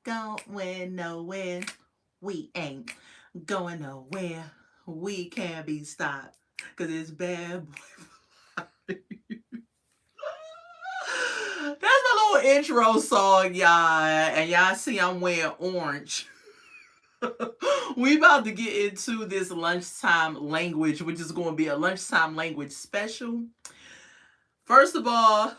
Going nowhere. We ain't going nowhere. We can't be stopped. Cause it's bad boy. That's my little intro song, y'all. And y'all see I'm wearing orange. We about to get into this lunchtime language, which is going to be a lunchtime language special. First of all,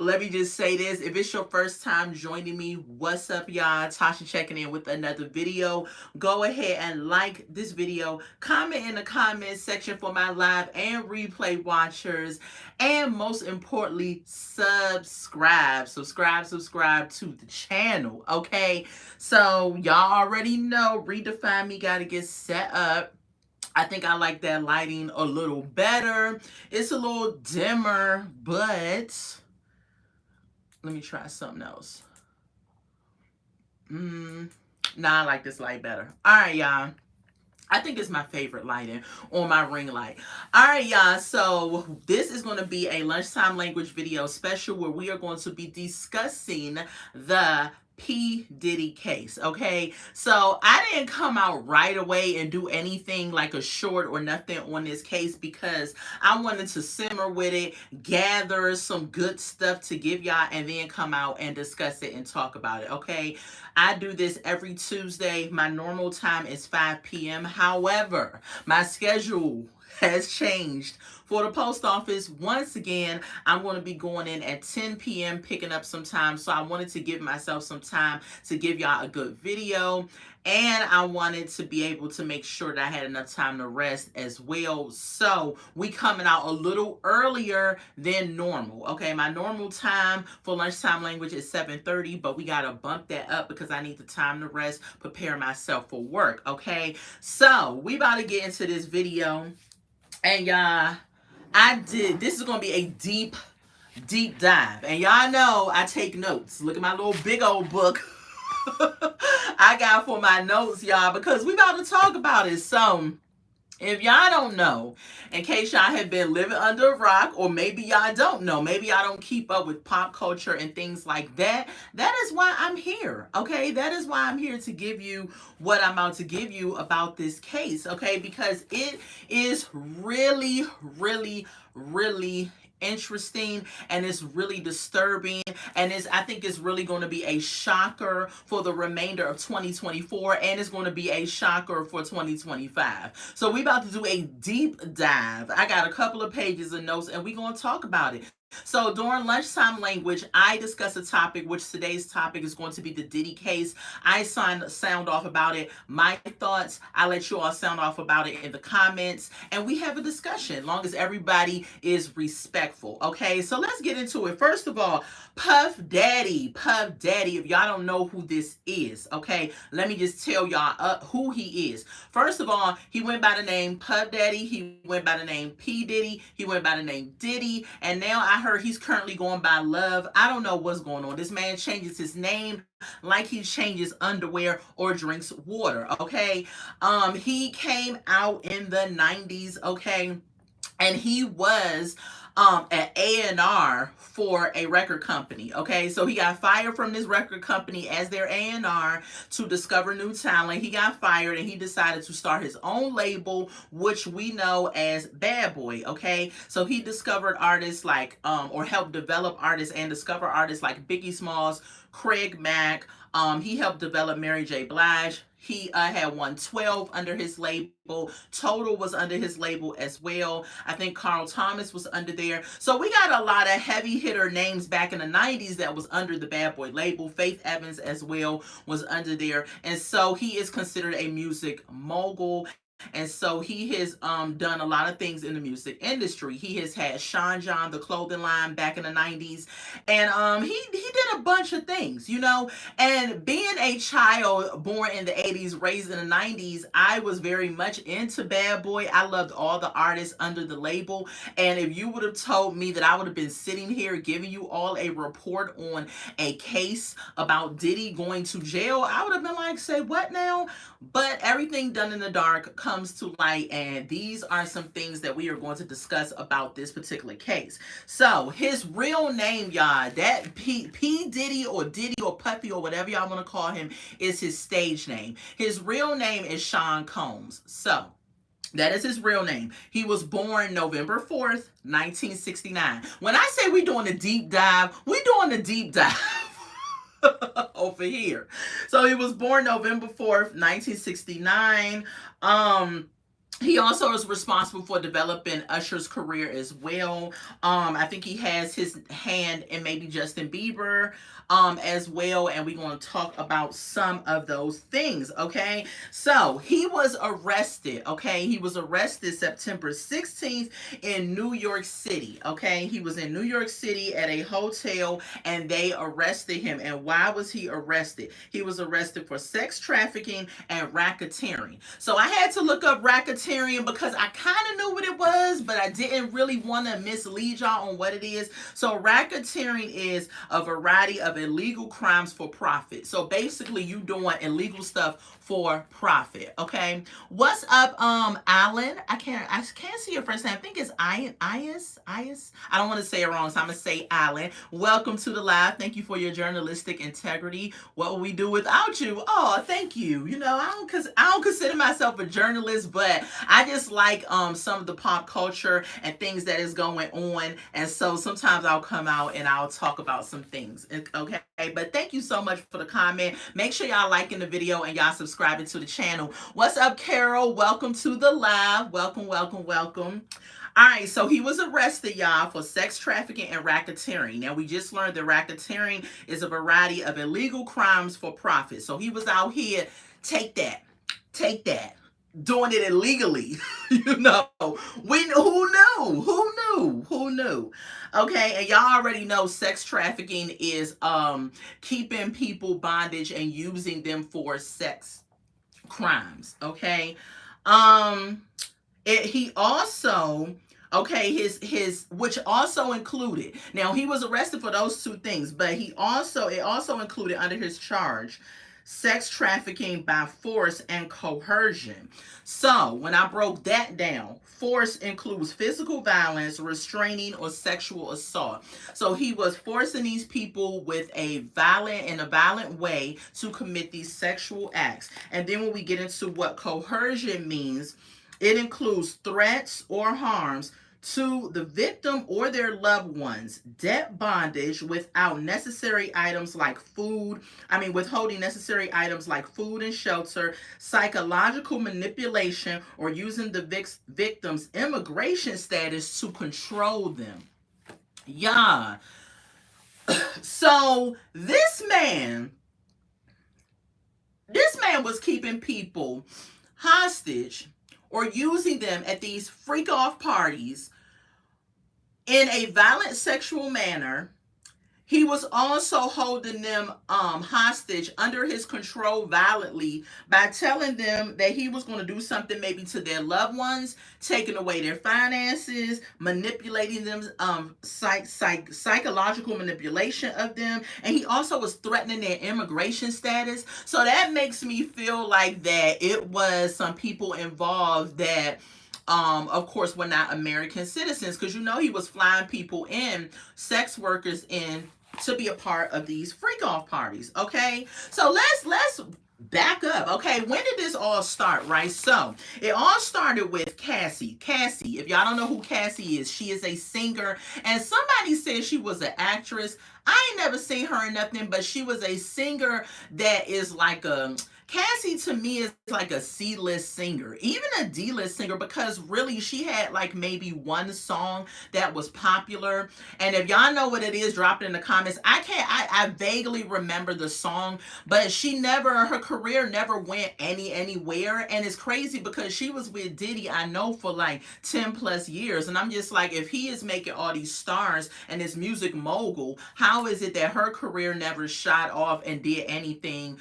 let me just say this. If it's your first time joining me, what's up, y'all? Tasha checking in with another video. Go ahead and like this video. Comment in the comment section for my live and replay watchers. And most importantly, subscribe. Subscribe to the channel, okay? So, y'all already know, Redefine Me got to get set up. I think I like that lighting a little better. It's a little dimmer, but let me try something else. Nah, I like this light better. All right, y'all. I think it's my favorite lighting on my ring light. All right, y'all. So this is going to be a lunchtime language video special where we are going to be discussing the P. Diddy case. Okay, so I didn't come out right away and do anything like a short or nothing on this case because I wanted to simmer with it, gather some good stuff to give y'all, and then come out and discuss it and talk about it. Okay, I do this every Tuesday. My normal time is 5 p.m. However, my schedule has changed for the post office. Once again, I'm going to be going in at 10 p.m. picking up some time. So I wanted to give myself some time to give y'all a good video. And I wanted to be able to make sure that I had enough time to rest as well. So we coming out a little earlier than normal. Okay, my normal time for lunchtime language is 7:30, but we got to bump that up because I need the time to rest, prepare myself for work. Okay, so we about to get into this video. And y'all, this is going to be a deep dive. And y'all know I take notes. Look at my little big old book I got for my notes, y'all, because we about to talk about it. So, if y'all don't know, in case y'all have been living under a rock, or maybe y'all don't know, maybe y'all don't keep up with pop culture and things like that, that is why I'm here, okay? That is why I'm here to give you what I'm about to give you about this case, okay? Because it is really interesting, and it's really disturbing, and I think it's really going to be a shocker for the remainder of 2024, and it's going to be a shocker for 2025. So we about to do a deep dive. I got a couple of pages of notes, and we're going to talk about it. So during lunchtime language, I discuss a topic, which today's topic is going to be the Diddy case. I sound off about it, my thoughts. I let you all sound off about it in the comments, and we have a discussion, long as everybody is respectful. Okay, so let's get into it. First of all, Puff Daddy. If y'all don't know who this is, okay, let me just tell y'all who he is. First of all, he went by the name Puff Daddy. He went by the name P. Diddy. He went by the name Diddy. And now I heard he's currently going by Love. I don't know what's going on. This man changes his name like he changes underwear or drinks water, okay? He came out in the 90s, okay? And he was an A&R for a record company. Okay, so he got fired from this record company as their A&R to discover new talent. He got fired and he decided to start his own label, which we know as Bad Boy. Okay, so he discovered artists like or helped develop artists and discover artists like Biggie Smalls, Craig Mack. He helped develop Mary J. Blige. He had 112 under his label. Total was under his label as well. I think Carl Thomas was under there. So we got a lot of heavy hitter names back in the 90s that was under the Bad Boy label. Faith Evans as well was under there. And so he is considered a music mogul. And so he has done a lot of things in the music industry. He has had Sean John, the clothing line, back in the 90s. And he did a bunch of things, you know. And being a child born in the 80s, raised in the 90s, I was very much into Bad Boy. I loved all the artists under the label. And if you would have told me that I would have been sitting here giving you all a report on a case about Diddy going to jail, I would have been like, say what now? But everything done in the dark comes to light, and these are some things that we are going to discuss about this particular case. So his real name, y'all, that P Diddy or Diddy or Puffy or whatever y'all want to call him, is his stage name. His real name is Sean Combs. So that is his real name. He was born November 4th, 1969. When I say we're doing a deep dive, we're doing a deep dive over here. So he was born November 4th, 1969. He also is responsible for developing Usher's career as well. I think he has his hand in maybe Justin Bieber as well, and we're going to talk about some of those things, okay? So he was arrested, okay? He was arrested September 16th in New York City, okay? He was in New York City at a hotel, and they arrested him. And why was he arrested? He was arrested for sex trafficking and racketeering. So I had to look up racketeering because I kind of knew what it was, but I didn't really want to mislead y'all on what it is. So racketeering is a variety of illegal crimes for profit. So basically you doing illegal stuff for profit, okay? What's up, Alan? I can't see your first name. I think it's Ias. I don't want to say it wrong, so I'm gonna say Alan. Welcome to the live. Thank you for your journalistic integrity. What would we do without you? Oh, thank you. You know, I don't consider myself a journalist, but I just like some of the pop culture and things that is going on, and so sometimes I'll come out and I'll talk about some things, okay? But thank you so much for the comment. Make sure y'all liking the video and y'all subscribing to the channel. What's up, Carol? Welcome to the live. Welcome. All right, so he was arrested, y'all, for sex trafficking and racketeering. Now, we just learned that racketeering is a variety of illegal crimes for profit. So he was out here, take that, doing it illegally. You know, who knew? Okay, and y'all already know sex trafficking is keeping people bondage and using them for sex crimes. Okay, he also, okay, his which also included, now he was arrested for those two things, but it also included under his charge sex trafficking by force and coercion. So when I broke that down, force includes physical violence, restraining, or sexual assault. So he was forcing these people in a violent way to commit these sexual acts. And then when we get into what coercion means, it includes threats or harms to the victim or their loved ones, debt bondage withholding necessary items like food and shelter, psychological manipulation, or using the victim's immigration status to control them. Yeah. So this man was keeping people hostage or using them at these freak off parties in a violent sexual manner. He was also holding them hostage under his control violently by telling them that he was going to do something maybe to their loved ones, taking away their finances, manipulating them, psychological manipulation of them, and he also was threatening their immigration status. So that makes me feel like that it was some people involved that of course, were not American citizens, because you know he was flying people in, sex workers in, to be a part of these freak off parties. Okay, so let's back up. Okay, when did this all start? Right, so it all started with Cassie. If y'all don't know who Cassie is, she is a singer, and somebody said she was an actress. I ain't never seen her in nothing, but she was a singer that is like a Cassie to me is like a C-list singer, even a D-list singer, because really she had like maybe one song that was popular. And if y'all know what it is, drop it in the comments. I vaguely remember the song, but her career never went anywhere. And it's crazy because she was with Diddy, I know, for like 10 plus years. And I'm just like, if he is making all these stars and this music mogul, how is it that her career never shot off and did anything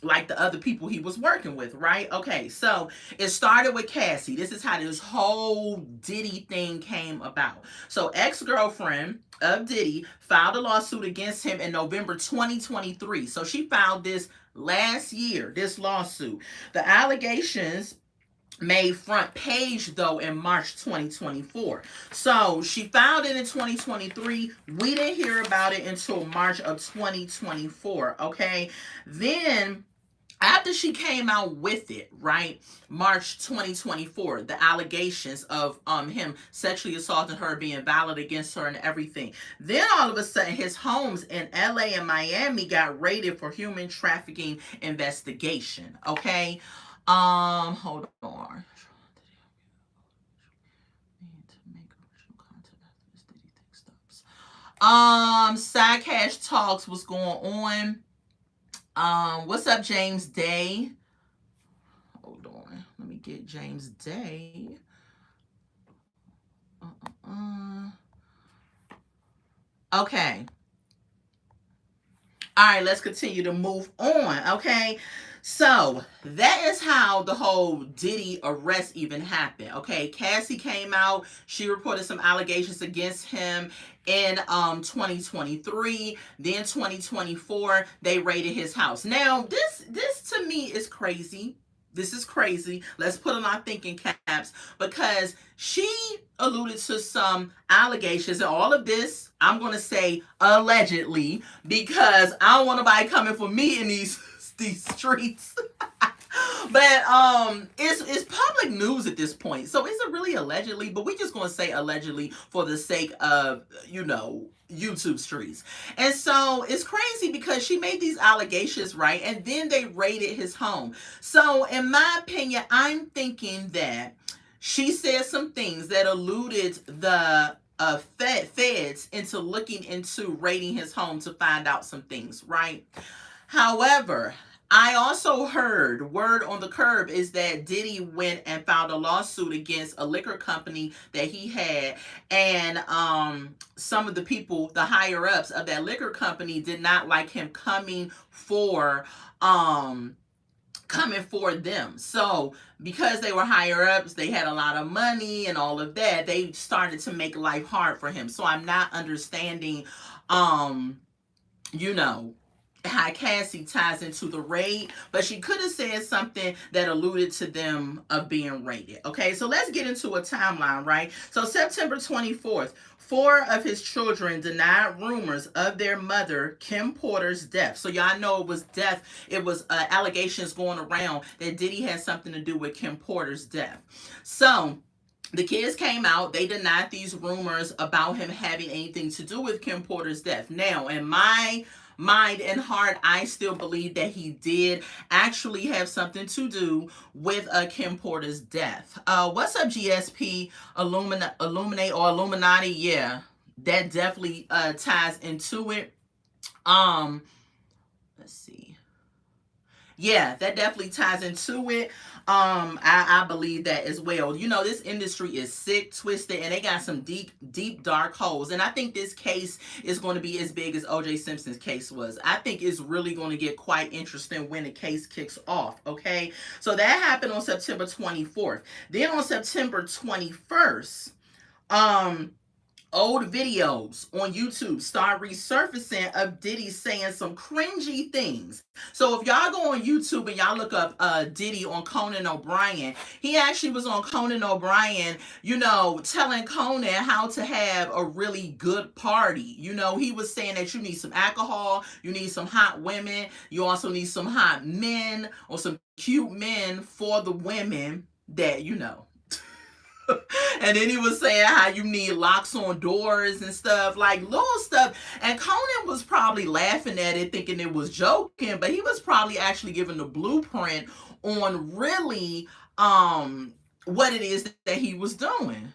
like the other people he was working with, right? Okay, so it started with Cassie. This is how this whole Diddy thing came about. So ex-girlfriend of Diddy filed a lawsuit against him in November 2023. So she filed this last year, this lawsuit. The allegations made front page though in March 2024. So she filed it in 2023. We didn't hear about it until March of 2024. Okay. Then after she came out with it, right, March 2024, the allegations of him sexually assaulting her, being violent against her and everything, then all of a sudden his homes in LA and Miami got raided for human trafficking investigation. Okay. Hold on. Side cash talks, what's going on? What's up, James Day? Hold on. Let me get James Day. Okay. All right, let's continue to move on. Okay. So that is how the whole Diddy arrest even happened. Okay. Cassie came out. She reported some allegations against him in 2023. Then 2024, they raided his house. Now, this to me is crazy. This is crazy. Let's put on our thinking caps, because she alluded to some allegations, and all of this, I'm going to say allegedly, because I don't want nobody coming for me in these streets. But it's public news at this point. So is it really allegedly? But we just gonna say allegedly for the sake of, YouTube streets. And so it's crazy because she made these allegations, right? And then they raided his home. So in my opinion, I'm thinking that she said some things that alluded the feds into looking into raiding his home to find out some things, right? However, I also heard word on the curb is that Diddy went and filed a lawsuit against a liquor company that he had, and some of the people, the higher ups of that liquor company, did not like him coming for them. So because they were higher ups, they had a lot of money and all of that, they started to make life hard for him. So I'm not understanding you know how Cassie ties into the raid, but she could have said something that alluded to them of being raided. Okay, so let's get into a timeline, right? So September 24th, 4 of his children denied rumors of their mother, Kim Porter's death. So y'all know it was death. It was allegations going around that Diddy had something to do with Kim Porter's death. So the kids came out. They denied these rumors about him having anything to do with Kim Porter's death. Now, in my mind and heart, I still believe that he did actually have something to do with Kim Porter's death. What's up, GSP? Illuminate or Illuminati? Yeah, that definitely ties into it. Let's see. Yeah, that definitely ties into it. I believe that as well. This industry is sick, twisted, and they got some deep, dark holes. And I think this case is going to be as big as O.J. Simpson's case was. I think it's really going to get quite interesting when the case kicks off. Okay, so that happened on September 24th. Then on September 21st, old videos on YouTube start resurfacing of Diddy saying some cringy things. So if y'all go on YouTube and y'all look up Diddy on Conan O'Brien, he actually was on Conan O'Brien, telling Conan how to have a really good party. He was saying that you need some alcohol, you need some hot women, you also need some hot men or some cute men for the women that. And then he was saying how you need locks on doors and stuff, like little stuff. And Conan was probably laughing at it, thinking it was joking, but he was probably actually giving the blueprint on really what it is that he was doing.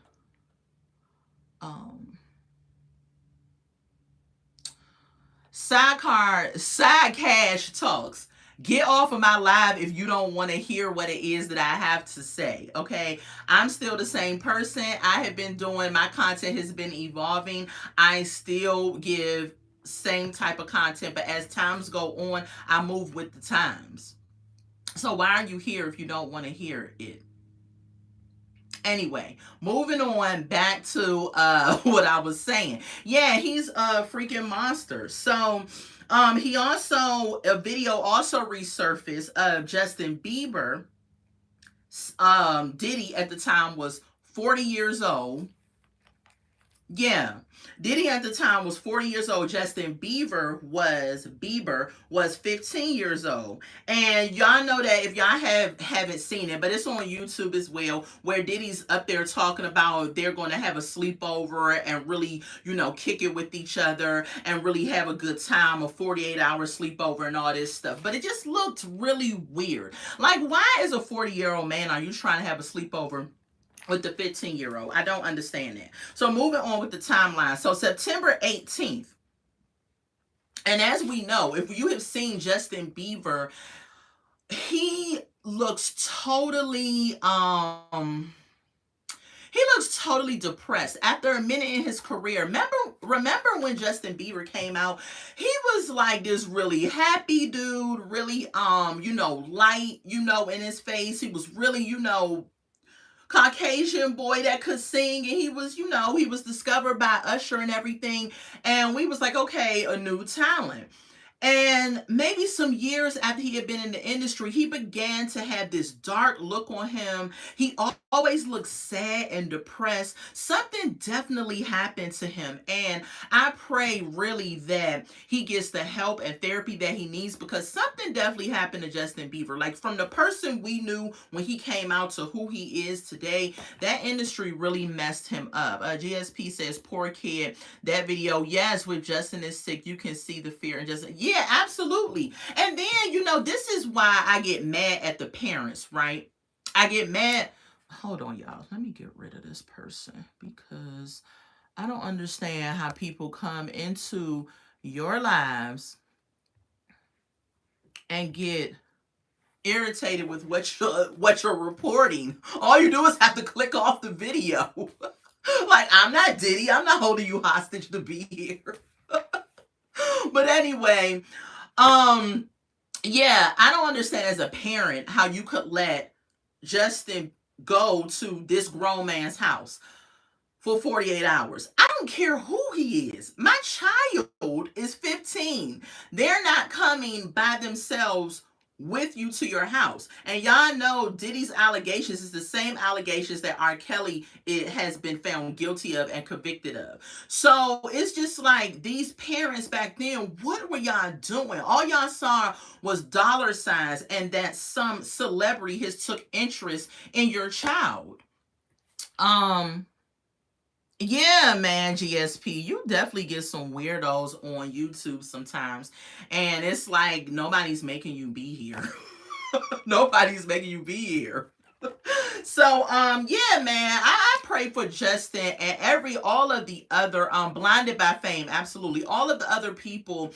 Side cash talks. Get off of my live if you don't want to hear what it is that I have to say, okay? I'm still the same person. I have been doing, my content has been evolving. I still give same type of content, but as times go on, I move with the times. So why are you here if you don't want to hear it? Anyway, moving on back to what I was saying. Yeah, he's a freaking monster. So he also, a video also resurfaced of Justin Bieber Diddy at the time was 40 years old. Yeah. Diddy at the time was 40 years old. Justin Bieber was 15 years old. And y'all know that if y'all haven't seen it, but it's on YouTube as well, where Diddy's up there talking about they're going to have a sleepover and really, kick it with each other and really have a good time, a 48-hour sleepover and all this stuff. But it just looked really weird. Like, why is a 40-year-old man are you trying to have a sleepover with the 15-year-old? I don't understand that. So moving on with the timeline. So September 18th. And as we know, if you have seen Justin Bieber, he looks totally depressed after a minute in his career. Remember when Justin Bieber came out? He was like this really happy dude, really light, in his face. He was really, Caucasian boy that could sing, and he was discovered by Usher and everything, and we was like, okay, a new talent. And maybe some years after he had been in the industry, he began to have this dark look on him. He always looked sad and depressed. Something definitely happened to him. And I pray really that he gets the help and therapy that he needs, because something definitely happened to Justin Bieber. Like, from the person we knew when he came out to who he is today, that industry really messed him up. GSP says, poor kid. That video, yes, with Justin is sick, you can see the fear and Justin. Yeah, absolutely. And then, this is why I get mad at the parents, right? I get mad. Hold on, y'all. Let me get rid of this person, because I don't understand how people come into your lives and get irritated with what you're reporting. All you do is have to click off the video. Like, I'm not Diddy. I'm not holding you hostage to be here. But anyway, yeah, I don't understand as a parent how you could let Justin go to this grown man's house for 48 hours. I don't care who he is. My child is 15. They're not coming by themselves with you to your house. And y'all know Diddy's allegations is the same allegations that R. Kelly has been found guilty of and convicted of. So it's just like, these parents back then, what were y'all doing? All y'all saw was dollar signs and that some celebrity has took interest in your child. Yeah, man, GSP, you definitely get some weirdos on YouTube sometimes, and it's like nobody's making you be here. Nobody's making you be here. So, yeah, man, I pray for Justin and all of the other, blinded by fame, absolutely, all of the other people,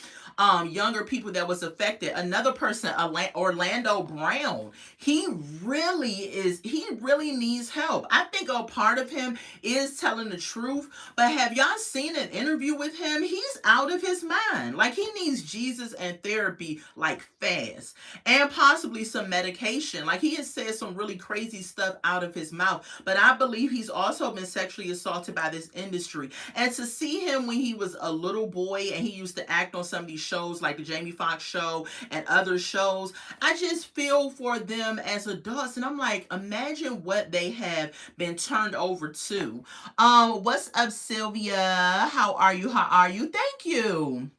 younger people that was affected. Another person, Orlando Brown, he really needs help. I think a part of him is telling the truth, but have y'all seen an interview with him? He's out of his mind. Like, he needs Jesus and therapy, like, fast, and possibly some medication. Like, he has said some really crazy stuff out of his mouth, but I believe he's also been sexually assaulted by this industry. And to see him when he was a little boy and he used to act on some of these shows like the Jamie Foxx show and other shows, I just feel for them as adults, and I'm like, imagine what they have been turned over to. What's up, Sylvia? How are you? Thank you.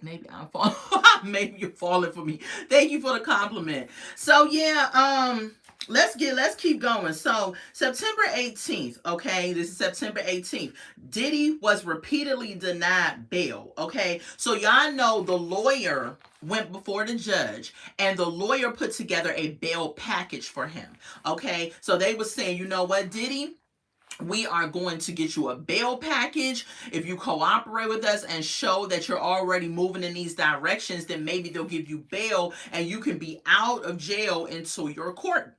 Maybe I'm falling. Maybe you're falling for me. Thank you for the compliment. So yeah, let's keep going. So September 18th, okay, this is September 18th. Diddy was repeatedly denied bail, okay? So y'all know the lawyer went before the judge, and the lawyer put together a bail package for him, okay? So they were saying, you know what, Diddy? We are going to get you a bail package. If you cooperate with us and show that you're already moving in these directions, then maybe they'll give you bail and you can be out of jail until your court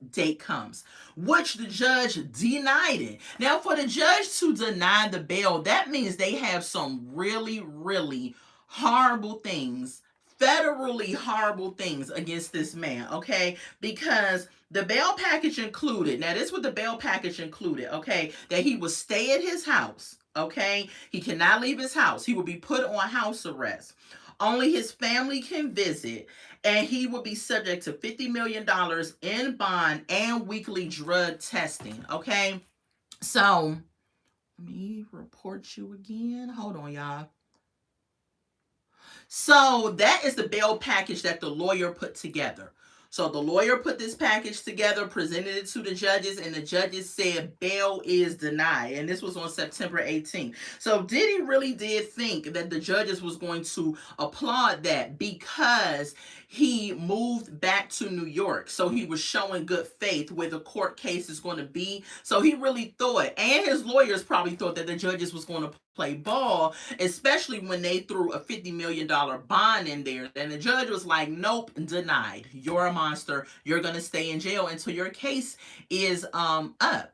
date comes, which the judge denied it. Now, for the judge to deny the bail, that means they have some really, really horrible things, federally horrible things against this man, okay? Because the bail package included, now this is what the bail package included, okay? That he would stay at his house, okay? He cannot leave his house. He will be put on house arrest. Only his family can visit, and he will be subject to $50 million in bond and weekly drug testing. Okay, so let me report you again. Hold on, y'all. So that is the bail package that the lawyer put together. So the lawyer put this package together, presented it to the judges, and the judges said bail is denied. And this was on September 18th. So Diddy really did think that the judges was going to applaud that because he moved back to New York. So he was showing good faith where the court case is going to be. So he really thought, and his lawyers probably thought, that the judges was going to play ball, especially when they threw a $50 million bond in there. And the judge was like, nope, denied. You're a monster. You're going to stay in jail until your case is up.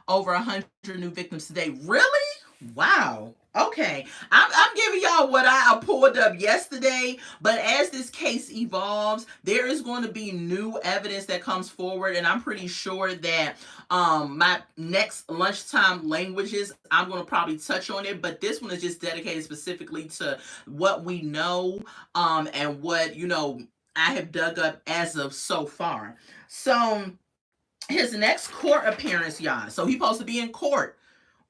Over 100 new victims today. Really? Wow. Okay, I'm giving y'all what I pulled up yesterday, but as this case evolves, there is going to be new evidence that comes forward, and I'm pretty sure that my next Lunchtime Languages, I'm going to probably touch on it, but this one is just dedicated specifically to what we know and what, I have dug up as of so far. So his next court appearance, y'all. So he's supposed to be in court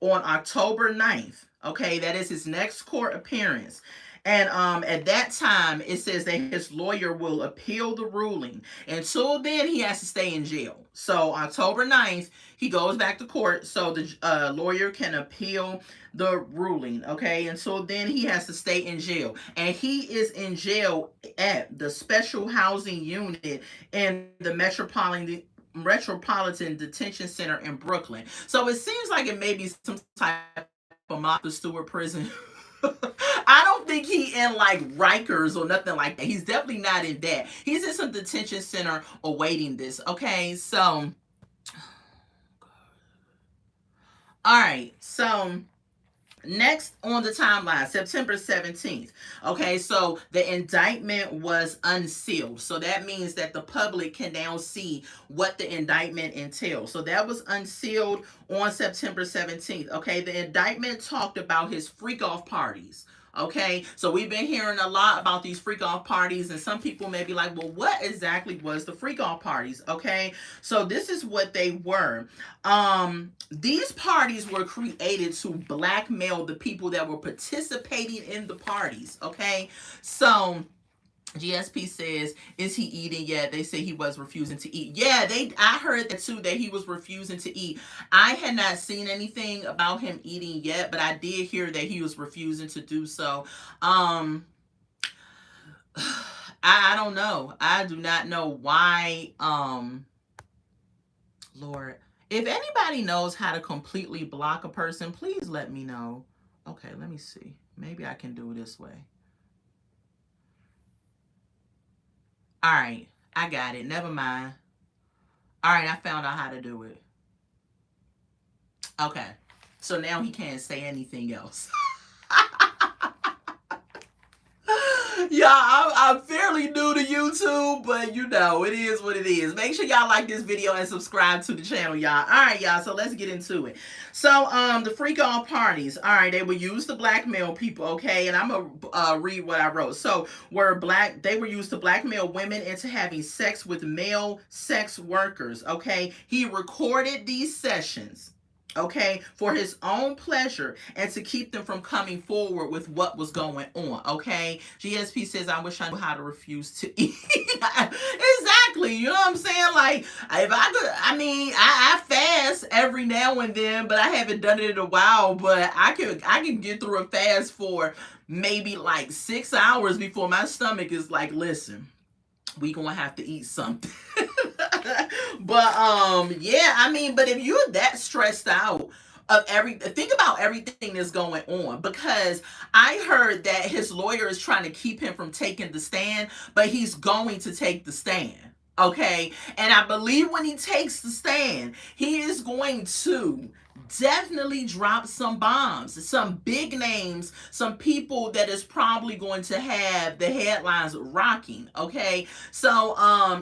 on October 9th. Okay, that is his next court appearance. And at that time, it says that his lawyer will appeal the ruling. Until then, he has to stay in jail. So October 9th, he goes back to court so the lawyer can appeal the ruling. Okay, until then, he has to stay in jail. And he is in jail at the Special Housing Unit in the Metropolitan Detention Center in Brooklyn. So it seems like it may be some type of Martha Stewart prison. I don't think he in like Rikers or nothing like that. He's definitely not in that. He's in some detention center awaiting this. Okay, so all right, so next on the timeline, September 17th. Okay, so the indictment was unsealed. So that means that the public can now see what the indictment entails. So that was unsealed on September 17th. Okay, the indictment talked about his freak-off parties. Okay, so we've been hearing a lot about these freak-off parties, and some people may be like, well, what exactly was the freak-off parties? Okay, so this is what they were. These parties were created to blackmail the people that were participating in the parties. Okay, so GSP says, is he eating yet? They say he was refusing to eat. Yeah, I heard that too, that he was refusing to eat. I had not seen anything about him eating yet, but I did hear that he was refusing to do so. I don't know. I do not know why. Lord, if anybody knows how to completely block a person, please let me know. Okay, let me see. Maybe I can do it this way. All right, I got it. Never mind. All right, I found out how to do it. Okay, so now he can't say anything else. Yeah, I'm fairly new to YouTube, but it is what it is. Make sure y'all like this video and subscribe to the channel, y'all. All right, y'all, so let's get into it. So, the freak-off parties, all right, they were used to blackmail people, okay? And I'm going to read what I wrote. So, they were used to blackmail women into having sex with male sex workers, okay? He recorded these sessions, okay, for his own pleasure and to keep them from coming forward with what was going on, okay? GSP says, I wish I knew how to refuse to eat. Exactly, you know what I'm saying? Like, if I could, I fast every now and then, but I haven't done it in a while, but I can get through a fast for maybe like 6 hours before my stomach is like, listen, we gonna have to eat something. But yeah, but if you're that stressed out of think about everything that's going on, because I heard that his lawyer is trying to keep him from taking the stand, but he's going to take the stand. Okay, and I believe when he takes the stand, he is going to definitely drop some bombs, some big names, some people that is probably going to have the headlines rocking. Okay, so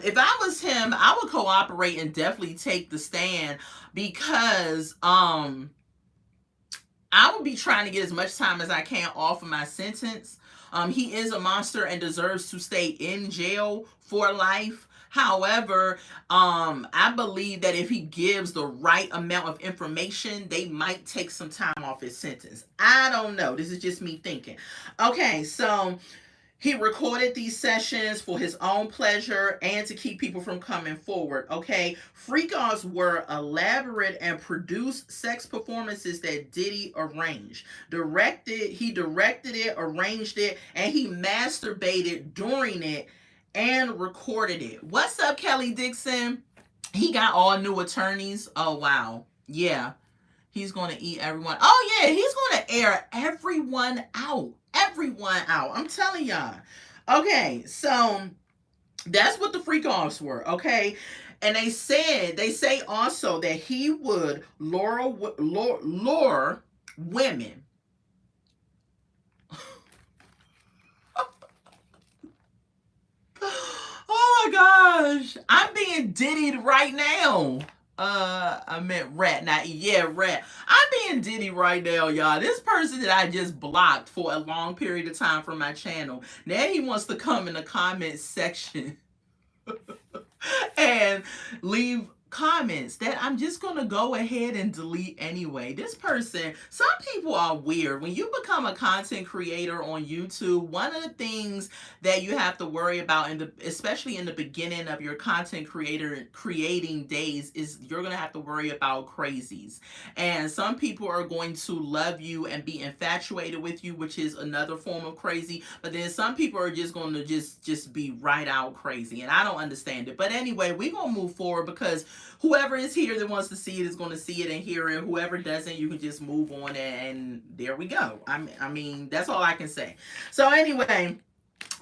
if I was him, I would cooperate and definitely take the stand, because I would be trying to get as much time as I can off of my sentence. He is a monster and deserves to stay in jail for life. However, I believe that if he gives the right amount of information, they might take some time off his sentence. I don't know. This is just me thinking. Okay, so he recorded these sessions for his own pleasure and to keep people from coming forward. Okay, freak-offs were elaborate and produced sex performances that Diddy arranged. He directed it, arranged it, and he masturbated during it and recorded it. What's up, Kelly Dixon? He got all new attorneys. Oh, wow. Yeah. He's going to eat everyone. Oh, yeah. He's going to air everyone out. Everyone out. I'm telling y'all. Okay. So that's what the freak offs were. Okay. And they say also that he would lure women. Oh my gosh, I'm being diddied right now. I meant rat, not yeah, rat. I'm being diddy right now, y'all. This person that I just blocked for a long period of time from my channel, now he wants to come in the comment section and leave comments that I'm just going to go ahead and delete anyway. This person, some people are weird. When you become a content creator on YouTube, one of the things that you have to worry about, especially in the beginning of your content creating days, is you're going to have to worry about crazies. And some people are going to love you and be infatuated with you, which is another form of crazy. But then some people are just going to just be right out crazy. And I don't understand it. But anyway, we're going to move forward because whoever is here that wants to see it is going to see it and hear it. Whoever doesn't, you can just move on, and there we go. I mean, that's all I can say. So anyway,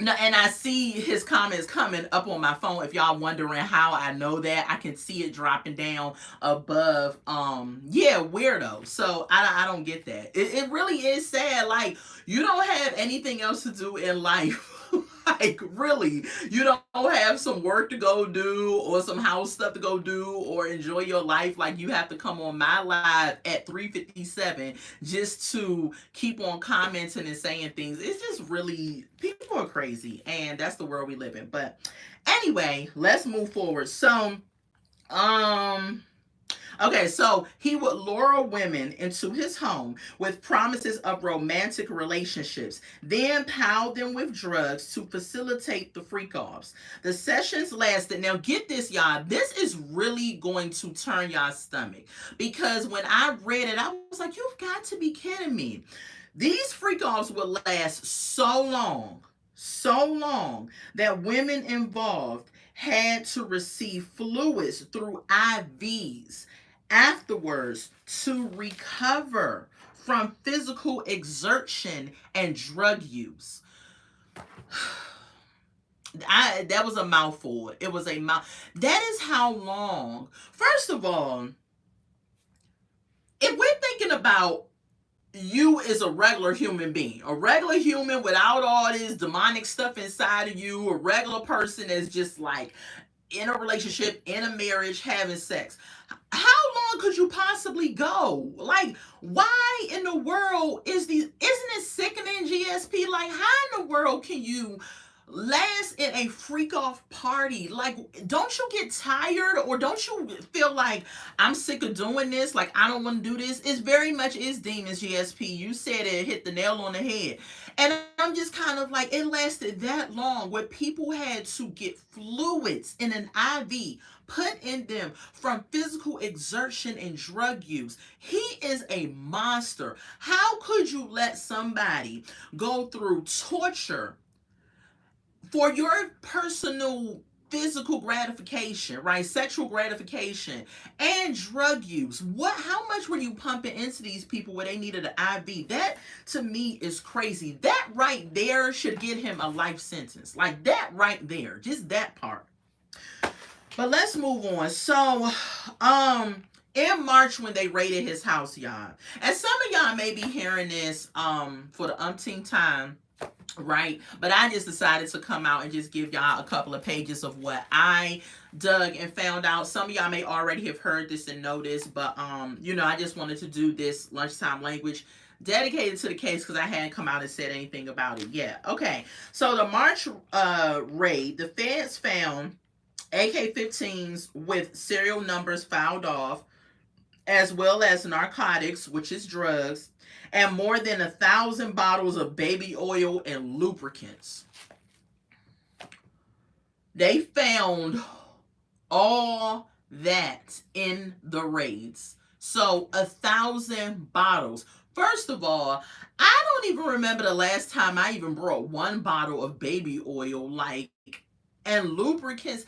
no, and I see his comments coming up on my phone. If y'all wondering how I know that, I can see it dropping down above. Yeah, weirdo. So I don't get that. It really is sad. Like, you don't have anything else to do in life. Like, really, you don't have some work to go do or some house stuff to go do or enjoy your life. Like, you have to come on my live at 3:57 just to keep on commenting and saying things. It's just really, people are crazy, and that's the world we live in. But anyway, let's move forward. So, okay, so he would lure women into his home with promises of romantic relationships, then pile them with drugs to facilitate the freak-offs. The sessions lasted, now get this, y'all, this is really going to turn y'all's stomach, because when I read it, I was like, you've got to be kidding me. These freak-offs would last so long that women involved had to receive fluids through IVs afterwards to recover from physical exertion and drug use. That was a mouthful. It was a mouth. That is how long. First of all, if we're thinking about you as a regular human being, a regular human without all this demonic stuff inside of you, a regular person that's just like in a relationship, in a marriage, having sex, how long could you possibly go? Like, why in the world isn't it sickening, GSP? Like, how in the world can you last in a freak off party? Like, don't you get tired, or don't you feel like, I'm sick of doing this, like I don't want to do this? It's very much is demons, GSP. You said it, hit the nail on the head. And I'm just kind of like, it lasted that long where people had to get fluids in an IV put in them from physical exertion and drug use. He is a monster. How could you let somebody go through torture for your personal physical gratification, right? Sexual gratification and drug use? How much were you pumping into these people where they needed an IV? That to me is crazy. That right there should get him a life sentence. Like, that right there, just that part. But let's move on. So, in March, when they raided his house, y'all, and some of y'all may be hearing this for the umpteenth time, right? But I just decided to come out and just give y'all a couple of pages of what I dug and found out. Some of y'all may already have heard this and know this, but I just wanted to do this lunchtime language dedicated to the case because I hadn't come out and said anything about it yet. Okay, so the March raid, the feds found AK-15s with serial numbers filed off, as well as narcotics, which is drugs, and more than 1,000 bottles of baby oil and lubricants. They found all that in the raids. So 1,000 bottles. First of all, I don't even remember the last time I even brought one bottle of baby oil, like, and lubricants,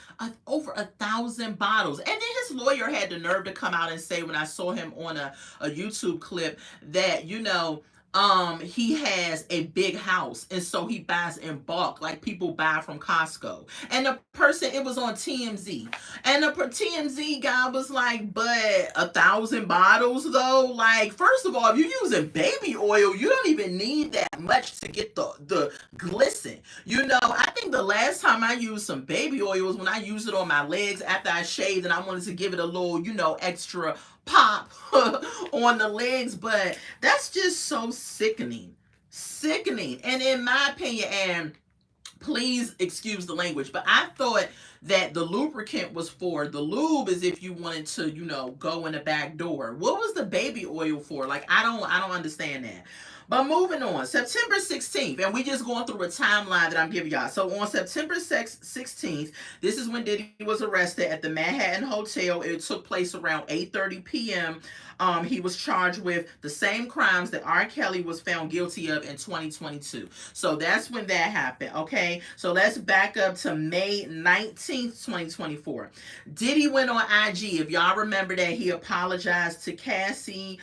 over 1,000 bottles. And then his lawyer had the nerve to come out and say, when I saw him on a YouTube clip, that, he has a big house and so he buys in bulk like people buy from Costco. And the person, it was on TMZ, and the TMZ guy was like, but 1,000 bottles though? Like, first of all, if you're using baby oil, you don't even need that much to get the glisten. I think the last time I used some baby oil was when I used it on my legs after I shaved and I wanted to give it a little, extra pop on the legs. But that's just so sickening. And in my opinion, and please excuse the language, but I thought that the lubricant was for the lube, is if you wanted to, go in the back door. What was the baby oil for? Like, I don't understand that. But moving on, September 16th, and we just going through a timeline that I'm giving y'all. So on September 16th, this is when Diddy was arrested at the Manhattan Hotel. It took place around 8:30 p.m. He was charged with the same crimes that R. Kelly was found guilty of in 2022. So that's when that happened, okay? So let's back up to May 19th, 2024. Diddy went on IG. If y'all remember that, he apologized to Cassie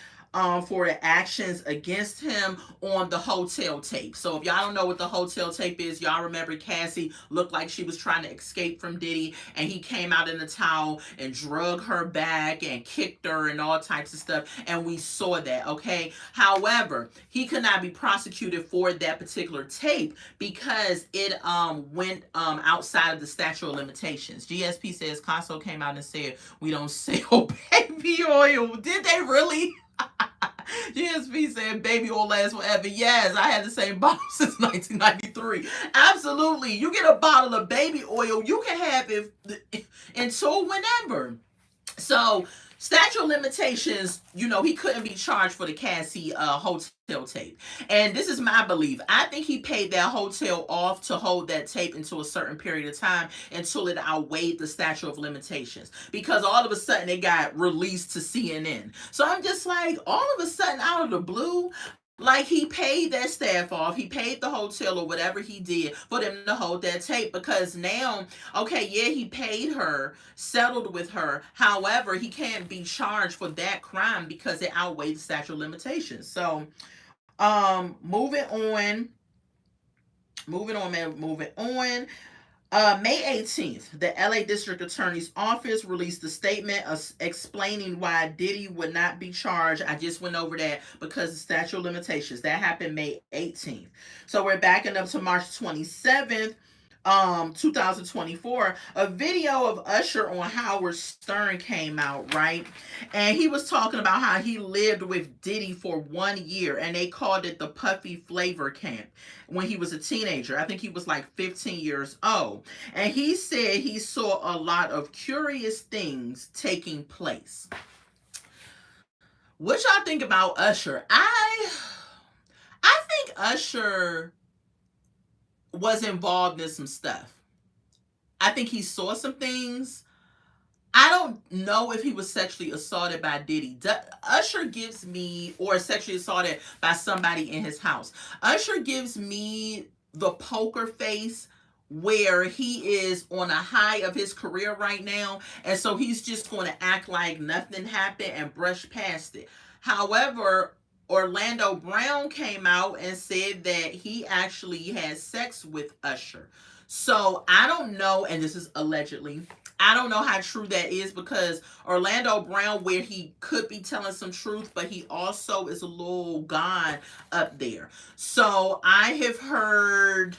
for the actions against him on the hotel tape. So if y'all don't know what the hotel tape is, y'all remember Cassie looked like she was trying to escape from Diddy, and he came out in a towel and drug her back and kicked her and all types of stuff, and we saw that, okay? However, he could not be prosecuted for that particular tape because it went outside of the statute of limitations. GSP says Costco came out and said we don't sell baby oil. Did they really? GSP said baby oil lasts forever. Yes, I had the same bottle since 1993. Absolutely. You get a bottle of baby oil, you can have it until whenever. So, statute of limitations, he couldn't be charged for the Cassie hotel tape. And this is my belief. I think he paid that hotel off to hold that tape until a certain period of time until it outweighed the statute of limitations. Because all of a sudden it got released to CNN. So I'm just like, all of a sudden out of the blue, like, he paid that staff off, he paid the hotel or whatever he did for them to hold that tape, because now, okay, yeah, he paid her, settled with her. However, he can't be charged for that crime because it outweighed the statute of limitations. So, moving on. May 18th, the LA District Attorney's Office released a statement explaining why Diddy would not be charged. I just went over that because of statute of limitations. That happened May 18th. So we're backing up to March 27th. 2024, a video of Usher on Howard Stern came out, right? And he was talking about how he lived with Diddy for 1 year, and they called it the Puffy Flavor Camp when he was a teenager. I think he was like 15 years old. And he said he saw a lot of curious things taking place. What y'all think about Usher? I think Usher was involved in some stuff. I think he saw some things. I don't know if he was sexually assaulted by Diddy. Usher gives me, or sexually assaulted by somebody in his house. Usher gives me the poker face where he is on a high of his career right now, and so he's just going to act like nothing happened and brush past it. However, Orlando Brown came out and said that he actually had sex with Usher. So I don't know, and this is allegedly, I don't know how true that is, because Orlando Brown, where he could be telling some truth, but he also is a little gone up there. So I have heard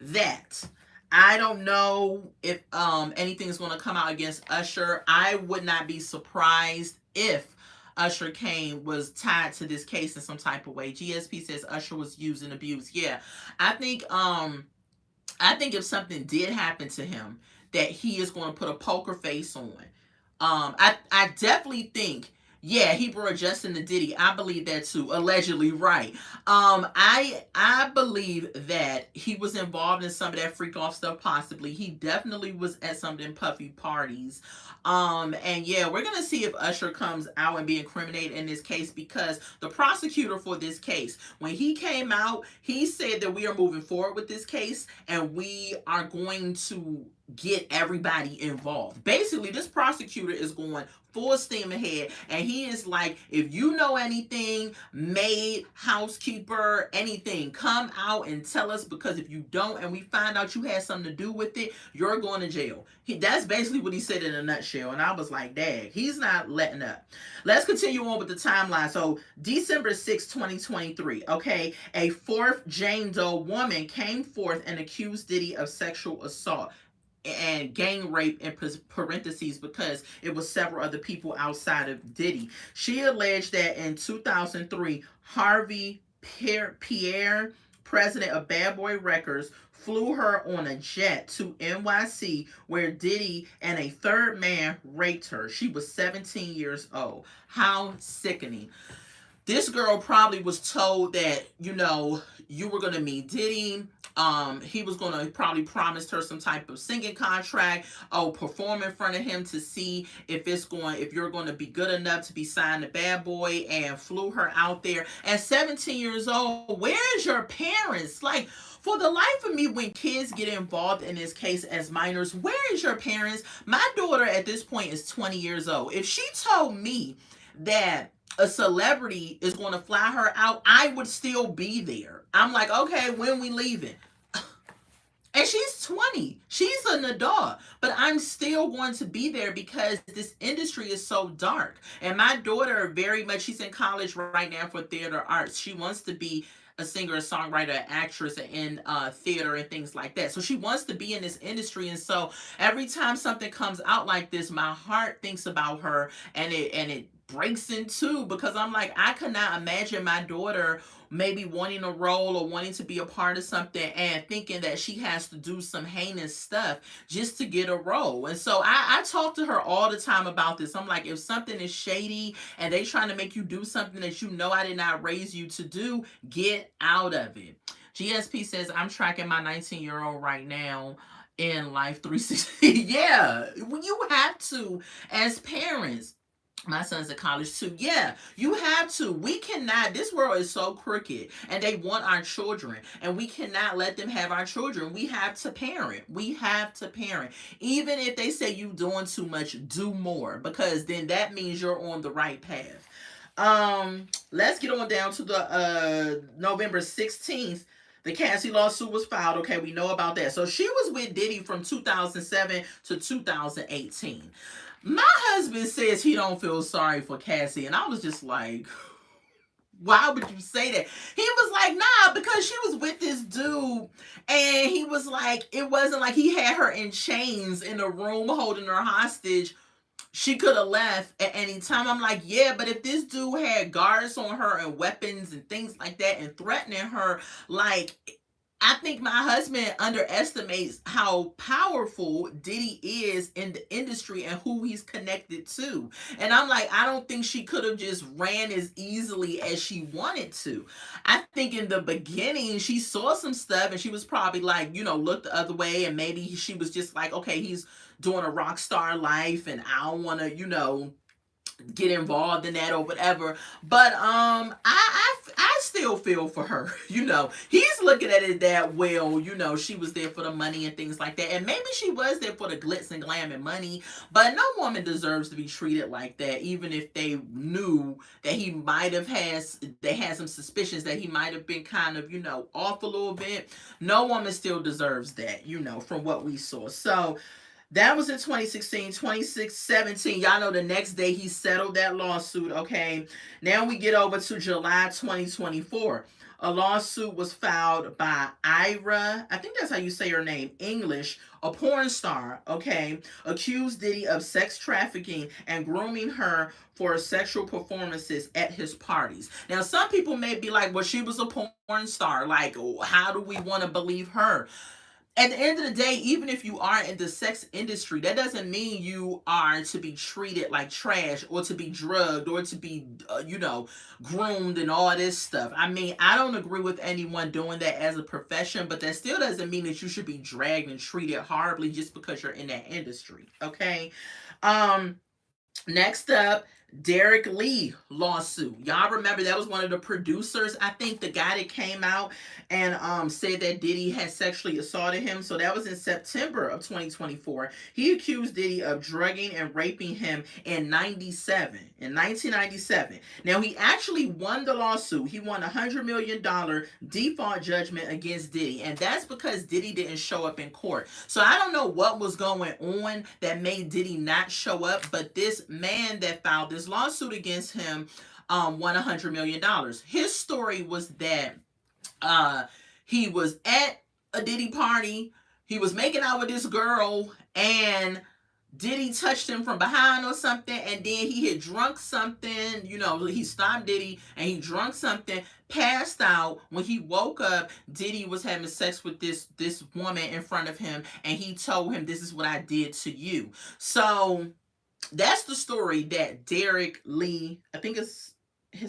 that. I don't know if anything's going to come out against Usher. I would not be surprised if Usher came was tied to this case in some type of way. GSP says Usher was used and abused. Yeah, I think I think if something did happen to him, that he is going to put a poker face on. I definitely think, yeah, he brought Justin to Diddy. I believe that too. Allegedly, right. I believe that he was involved in some of that freak off stuff. Possibly, he definitely was at some of them puffy parties. And yeah, we're gonna see if Usher comes out and be incriminated in this case, because the prosecutor for this case, when he came out, he said that we are moving forward with this case and we are going to get everybody involved. Basically, this prosecutor is going full steam ahead, and he is like, if you know anything, maid, housekeeper, anything, come out and tell us, because if you don't and we find out you had something to do with it, you're going to jail. That's basically what he said in a nutshell, and I was like, dang, he's not letting up. Let's continue on with the timeline. So December 6, 2023, okay, a fourth Jane Doe woman came forth and accused Diddy of sexual assault and gang rape in parentheses, because it was several other people outside of Diddy. She alleged that in 2003, Harvey Pierre, president of Bad Boy Records, flew her on a jet to NYC, where Diddy and a third man raped her. She was 17 years old. How sickening. This girl probably was told that, you were going to meet Diddy. He was going to probably promised her some type of singing contract, perform in front of him to see if you're going to be good enough to be signed to Bad Boy, and flew her out there. At 17 years old, where's your parents? Like, for the life of me, when kids get involved in this case as minors, where is your parents? My daughter at this point is 20 years old. If she told me that a celebrity is going to fly her out, I would still be there. I'm like, okay, when we leaving? And she's 20. She's an adult. But I'm still going to be there, because this industry is so dark. And my daughter, very much, she's in college right now for theater arts. She wants to be a singer, a songwriter, actress in theater and things like that. So she wants to be in this industry. And so every time something comes out like this, my heart thinks about her, and it breaks in two, because I'm like, I could not imagine my daughter maybe wanting a role or wanting to be a part of something and thinking that she has to do some heinous stuff just to get a role. And so I talk to her all the time about this. I'm like, if something is shady and they trying to make you do something that I did not raise you to do, get out of it. GSP says, I'm tracking my 19-year-old right now in Life 360. Yeah, you have to, as parents. My son's at college too. Yeah, you have to. We cannot, this world is so crooked, and they want our children, and we cannot let them have our children. We have to parent. We have to parent. Even if they say you doing too much, do more, because then that means you're on the right path. Let's get on down to the November 16th. The Cassie lawsuit was filed. Okay, we know about that. So she was with Diddy from 2007 to 2018. My husband says he don't feel sorry for Cassie, and I was just like, why would you say that? He was like, nah, because she was with this dude, and he was like, it wasn't like he had her in chains in a room holding her hostage. She could have left at any time. I'm like, yeah, but if this dude had guards on her and weapons and things like that and threatening her, like, I think my husband underestimates how powerful Diddy is in the industry and who he's connected to. And I'm like, I don't think she could have just ran as easily as she wanted to. I think in the beginning, she saw some stuff and she was probably like, look the other way. And maybe she was just like, okay, he's doing a rock star life and I don't want to, get involved in that or whatever. But I still feel for her. He's looking at it that, well, she was there for the money and things like that, and maybe she was there for the glitz and glam and money, but no woman deserves to be treated like that, even if they knew that he might have they had some suspicions that he might have been kind of off a little bit. No woman still deserves that, from what we saw. So that was in 2016. 2017, y'all know the next day he settled that lawsuit, okay? Now we get over to July 2024. A lawsuit was filed by Ira, I think that's how you say her name, English, a porn star, okay, accused Diddy of sex trafficking and grooming her for sexual performances at his parties. Now, some people may be like, well, she was a porn star. Like, how do we want to believe her? At the end of the day, even if you are in the sex industry, that doesn't mean you are to be treated like trash or to be drugged or to be, groomed and all this stuff. I mean, I don't agree with anyone doing that as a profession, but that still doesn't mean that you should be dragged and treated horribly just because you're in that industry. Okay. Um, Next up, Derek Lee lawsuit. Y'all remember that was one of the producers. I think the guy that came out and said that Diddy had sexually assaulted him. So that was in September of 2024. He accused Diddy of drugging and raping him in 1997. Now he actually won the lawsuit. He won $100 million default judgment against Diddy, and that's because Diddy didn't show up in court. So I don't know what was going on that made Diddy not show up, but this man that filed this lawsuit against him won $100 million. His story was that he was at a Diddy party, he was making out with this girl, and Diddy touched him from behind or something, and then he had drunk something. He stopped Diddy and he drunk something, passed out. When he woke up, Diddy was having sex with this woman in front of him, and he told him, "This is what I did to you." So that's the story that Derek Lee, I think his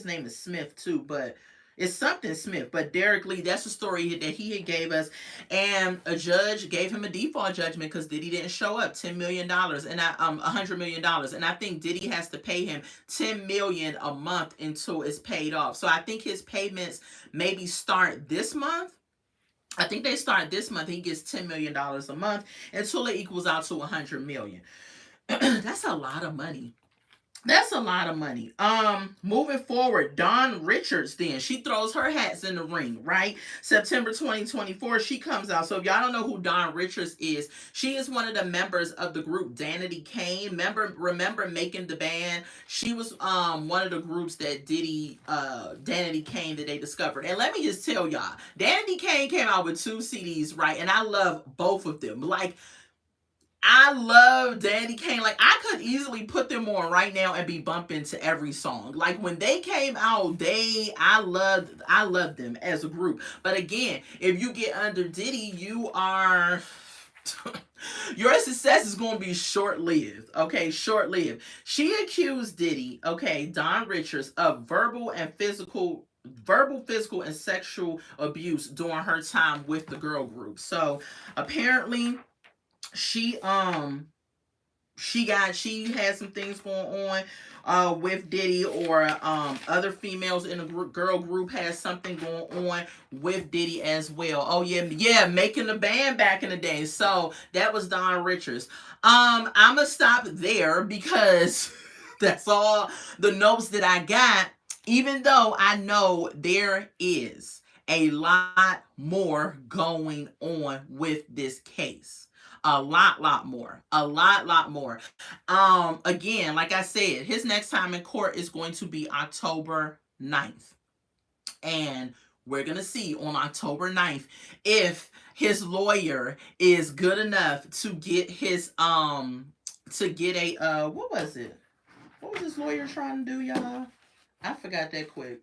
name is Smith too, but it's something Smith, but Derek Lee, that's the story that he had gave us. And a judge gave him a default judgment because Diddy didn't show up, $10 million, and $100 million. And I think Diddy has to pay him $10 million a month until it's paid off. So I think his payments maybe start this month. I think they start this month. He gets $10 million a month until it equals out to $100 million. That's a lot of money. That's a lot of money. Moving forward, Dawn Richards, then she throws her hats in the ring, right? September 2024, she comes out. So if y'all don't know who Dawn Richards is, she is one of the members of the group Danity Kane. Remember Making the Band? She was one of the groups that Danity Kane, that they discovered. And let me just tell y'all, Danity Kane came out with 2 CDs, right? And I love both of them. Like, I love Danny Kane. Like, I could easily put them on right now and be bumping to every song. Like, when they came out, I loved them as a group. But again, if you get under Diddy, you are your success is going to be short-lived. Okay, short-lived. She accused Diddy, okay, Dawn Richards, of verbal, physical, and sexual abuse during her time with the girl group. So apparently she had some things going on with Diddy, or other females in the girl group had something going on with Diddy as well. Oh yeah, Making the Band back in the day. So that was Dawn Richards. I'ma stop there because that's all the notes that I got, even though I know there is a lot more going on with this case. A lot more. Again, like I said, his next time in court is going to be October 9th. And we're going to see on October 9th if his lawyer is good enough to get his, to get a, what was it? What was this lawyer trying to do, y'all? I forgot that quick.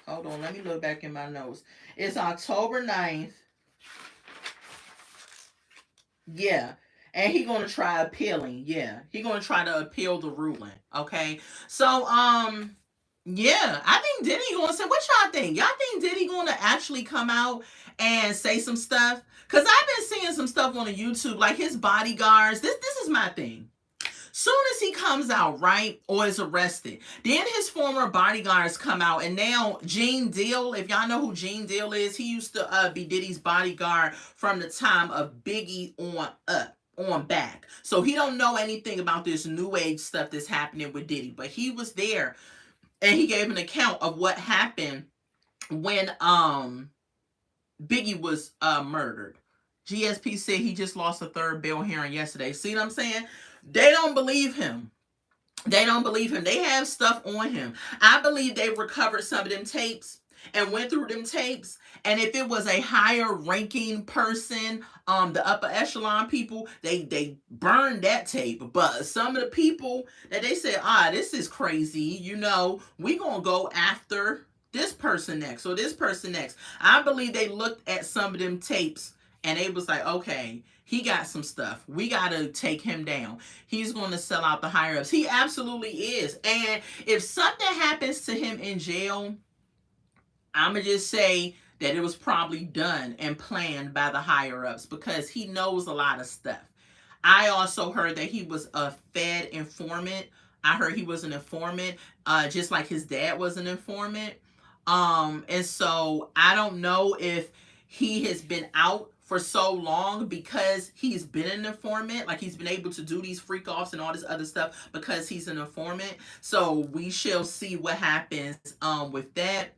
Hold on, let me look back in my notes. It's October 9th. Yeah. And he gonna try appealing. Yeah. He gonna try to appeal the ruling. Okay. So yeah, I think Diddy gonna say, what y'all think? Y'all think Diddy gonna actually come out and say some stuff? Cause I've been seeing some stuff on the YouTube, like his bodyguards. This is my thing. Soon as he comes out, right, or is arrested, then his former bodyguards come out, and now Gene Deal, if y'all know who Gene Deal is, he used to be Diddy's bodyguard from the time of Biggie on back. So he don't know anything about this new age stuff that's happening with Diddy, but he was there, and he gave an account of what happened when Biggie was murdered. GSP said he just lost a third bail hearing yesterday. See what I'm saying? They don't believe him. They have stuff on him. I believe they recovered some of them tapes, and went through them tapes, and if it was a higher ranking person, the upper echelon people, they burned that tape. But some of the people that they said, this is crazy, we gonna go after this person next or this person next. I believe they looked at some of them tapes and they was like, okay, he got some stuff. We got to take him down. He's going to sell out the higher ups. He absolutely is. And if something happens to him in jail, I'm going to just say that it was probably done and planned by the higher ups because he knows a lot of stuff. I also heard that he was a Fed informant. I heard he was an informant, just like his dad was an informant. And so I don't know if he has been out for so long because he's been an informant, like he's been able to do these freak offs and all this other stuff because he's an informant. So we shall see what happens with that.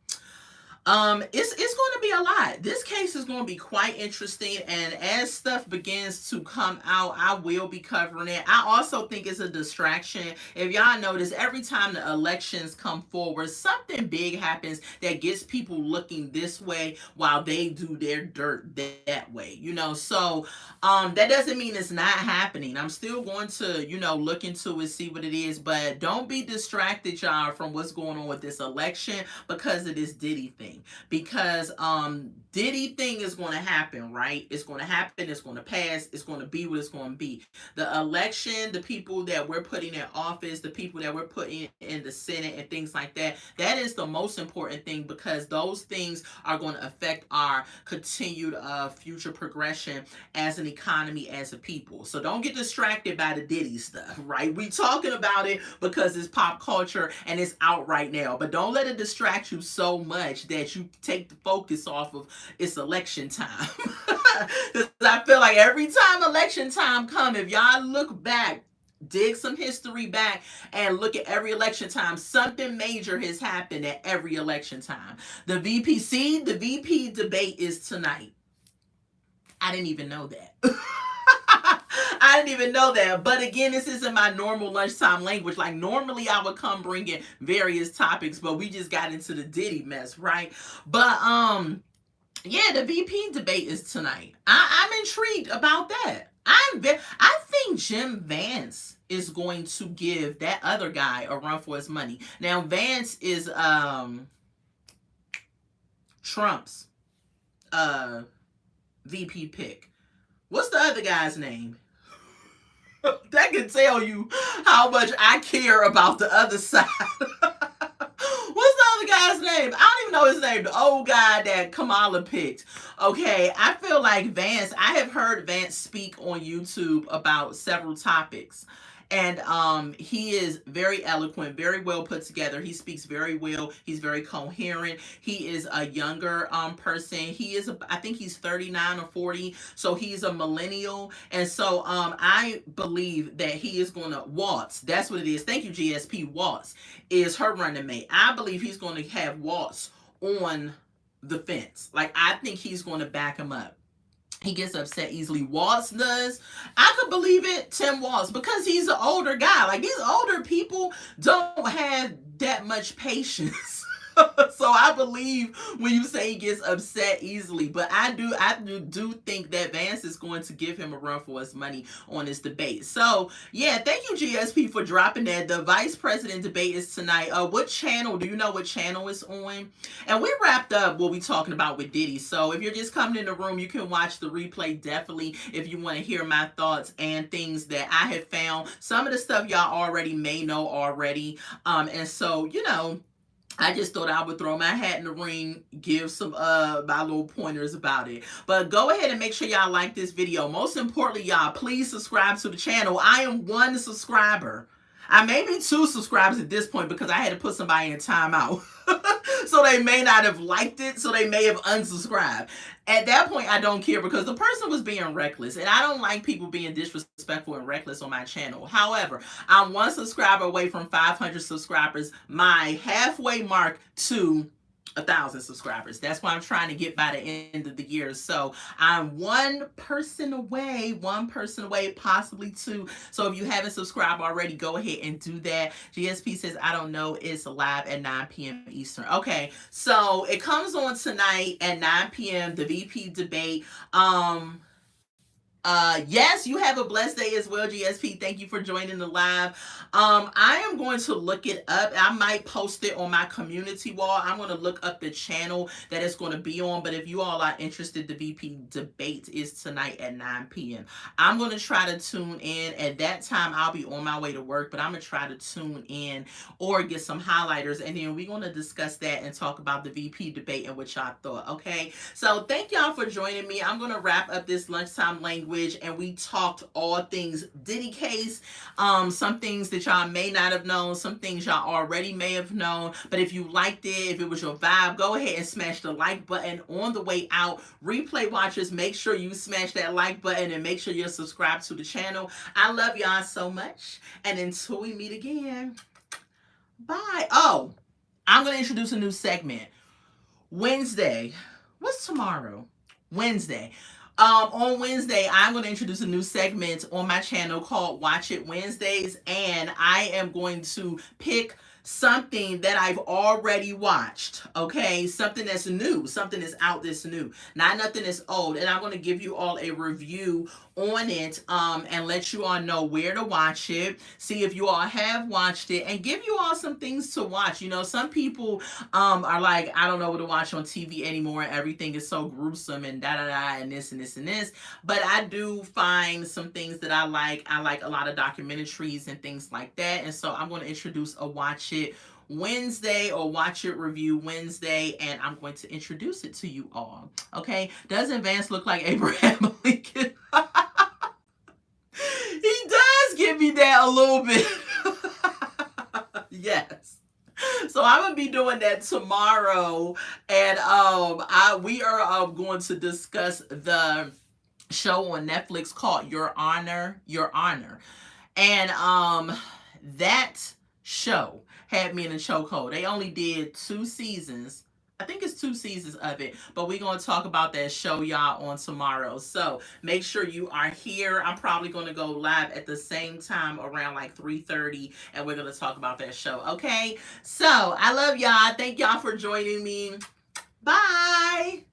It's going to be a lot. This case is going to be quite interesting, and as stuff begins to come out, I will be covering it. I also think it's a distraction. If y'all notice, every time the elections come forward, something big happens that gets people looking this way while they do their dirt that way. So that doesn't mean it's not happening. I'm still going to look into it, see what it is, but don't be distracted, y'all, from what's going on with this election because of this Diddy thing. Because Diddy thing is going to happen, right? It's going to happen. It's going to pass. It's going to be what it's going to be. The election, the people that we're putting in office, the people that we're putting in the Senate and things like that, that is the most important thing because those things are going to affect our continued future progression as an economy, as a people. So don't get distracted by the Diddy stuff, right? We talking about it because it's pop culture and it's out right now. But don't let it distract you so much that you take the focus off of it's election time. Because I feel like every time election time come, if y'all look back, dig some history back and look at every election time, something major has happened at every election time. The VP debate is tonight. I didn't even know that. I didn't even know that. But again, this isn't my normal lunchtime language. Like normally I would come bringing various topics, but we just got into the Diddy mess, right? But yeah, the VP debate is tonight. I'm intrigued about that. I think Jim Vance is going to give that other guy a run for his money. Now Vance is Trump's VP pick. What's the other guy's name? That can tell you how much I care about the other side. What's the other guy's name? I don't even know his name. The old guy that Kamala picked. Okay, I feel like Vance, I have heard Vance speak on YouTube about several topics. And he is very eloquent, very well put together. He speaks very well. He's very coherent. He is a younger person. I think he's 39 or 40. So he's a millennial. And so I believe that he is going to, Waltz, that's what it is. Thank you, GSP. Waltz is her running mate. I believe he's going to have Waltz on the fence. Like, I think he's going to back him up. He gets upset easily. Waltz does. I could believe it, Tim Waltz, because he's an older guy. Like, these older people don't have that much patience. So I believe when you say he gets upset easily. But I do think that Vance is going to give him a run for his money on this debate. So yeah, thank you GSP for dropping that. The vice president debate is tonight. What channel? Do you know what channel it's on? And we wrapped up what we talking about with Diddy. So if you're just coming in the room, you can watch the replay definitely if you want to hear my thoughts and things that I have found. Some of the stuff y'all already may know already. And so, I just thought I would throw my hat in the ring, give some my little pointers about it. But go ahead and make sure y'all like this video. Most importantly, y'all, please subscribe to the channel. I am 1 subscriber. I may be 2 subscribers at this point because I had to put somebody in timeout. So they may not have liked it, so they may have unsubscribed. At that point, I don't care because the person was being reckless. And I don't like people being disrespectful and reckless on my channel. However, I'm 1 subscriber away from 500 subscribers. My halfway mark to 1,000 subscribers. That's what I'm trying to get by the end of the year. So I'm one person away, possibly two. So if you haven't subscribed already, go ahead and do that. GSP says, I don't know, it's live at 9 p.m. Eastern. Okay, so it comes on tonight at 9 p.m. The VP debate. Yes, you have a blessed day as well, GSP. Thank you for joining the live. I am going to look it up. I might post it on my community wall. I'm going to look up the channel that it's going to be on. But if you all are interested, the VP debate is tonight at 9 p.m. I'm going to try to tune in. At that time, I'll be on my way to work, but I'm going to try to tune in or get some highlighters. And then we're going to discuss that and talk about the VP debate and what y'all thought. Okay. So thank y'all for joining me. I'm going to wrap up this lunchtime language. And we talked all things Diddy case, some things that y'all may not have known, some things y'all already may have known. But if you liked it, if it was your vibe, go ahead and smash the like button on the way out. Replay watchers, make sure you smash that like button and make sure you're subscribed to the channel. I love y'all so much. And until we meet again, bye. Oh, I'm going to introduce a new segment. Wednesday. What's tomorrow? Wednesday. On Wednesday, I'm going to introduce a new segment on my channel called Watch It Wednesdays, and I am going to pick something that I've already watched, okay? Something that's new, something that's out that's new, not nothing that's old, and I'm going to give you all a review on it and let you all know where to watch it, see if you all have watched it, and give you all some things to watch. You know, some people are like, I don't know what to watch on TV anymore, everything is so gruesome and da-da-da and this and this and this, but I do find some things that I like a lot of documentaries and things like that, and so I'm going to introduce a Watch It Wednesday or Watch It Review Wednesday, and I'm going to introduce it to you all. Okay, doesn't Vance look like Abraham Lincoln? He does give me that a little bit. Yes. So I'm gonna be doing that tomorrow, and we are going to discuss the show on Netflix called Your Honor, Your Honor, and that show had me in a chokehold. They only did 2 seasons. I think it's 2 seasons of it, but we're going to talk about that show, y'all, on tomorrow. So make sure you are here. I'm probably going to go live at the same time around like 3:30, and we're going to talk about that show. Okay? So I love y'all. Thank y'all for joining me. Bye.